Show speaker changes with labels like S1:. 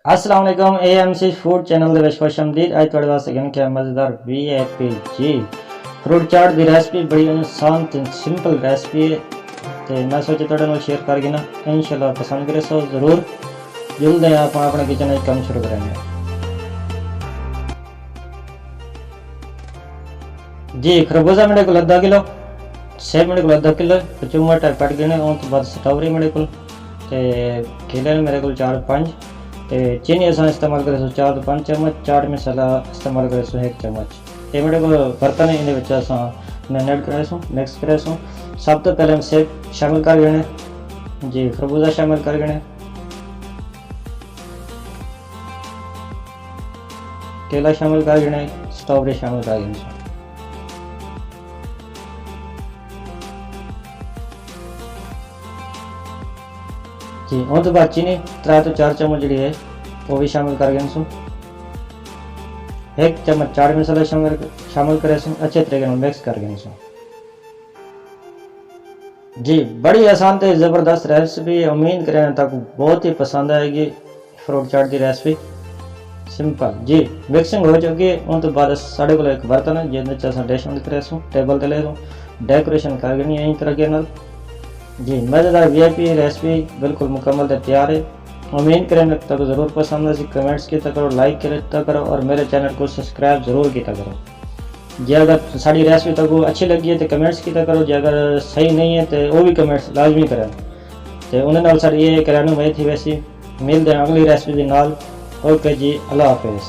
S1: अस्सलाम वालेकुम AMC food channel ਦੇ ਵਿੱਚ ਖੁਸ਼ ਆਮਦੀਦ। ਅੱਜ ਤੁਹਾਡੇ ਵਾਸਤੇ ਗਨ ਕਿ ਮਜ਼ੇਦਾਰ VAPG ਫਰੂਟ ਚਾਟ ਦੀ ਰੈਸਪੀ ਬੜੀ ਆਸਾਨ ਤੇ ਸਿੰਪਲ ਰੈਸਪੀ ਹੈ ਤੇ ਮੈਂ ਸੋਚਿਆ ਤੁਹਾਡੇ ਨਾਲ ਸ਼ੇਅਰ ਕਰਕੇ ਨਾ इंशाल्लाह पसंद करे सो ज़रूर जल्द आप अपने किचन में काम शुरू करेंगे जी। खरबूजा मेरे को आधा किलो, सेब मेरे को आधा किलो, चुम्मट कट गए उस तो बाद स्ट्रॉबेरी मेरे को केले मेरे को 4-5 ते चीनी अस इस्तेमाल करें 4 तो 5 चम्मच, चाट मसाला इस्तेमाल करें 1 चम्मच। ये मेरे को बर्तन है इन मैरिनेट करें मिक्स करें। सब तो पहले हम सेब शामिल कर गए जी, खरबूजा शामिल कर गए, केला शामिल कर गए, स्ट्रॉबेरी शामिल कर गए जी। उस तो बाद चीनी 3 तो 4 चम्मच जी है वो भी शामिल कर गए। 1 चम्मच चाट मसाला शामिल करें अच्छे तरीके मिक्स कर गए जी। बड़ी आसान तो ज़बरदस्त रेसिपी, उम्मीद करें तक बहुत ही पसंद आएगी। फ्रूट चाट की रेसिपी सिंपल जी। मिक्सिंग हो चुकी है उस तो बाद साढ़े को एक बर्तन है जिस डिश में करें टेबल ते ले डेकोरेशन कर गई यही तरह के नाल जी। मज़ेदार VIP रेसिपी बिल्कुल मुकम्मल तैयार है। उम्मीद करें तक ज़रूर पसंद है। कमेंट्स किया करो, लाइक किया करो और मेरे चैनल को सब्सक्राइब ज़रूर किया करो जी। अगर साड़ी रेसिपी तक अच्छी लगी है तो कमेंट्स किया करो जी। अगर सही नहीं है तो वो भी कमेंट्स लाजमी करें तो उन्होंने साड़ी ये कराने में थी। वैसे मिलते हैं अगली रेसिपी के नाल। ओके जी, अल्लाह हाफिज़।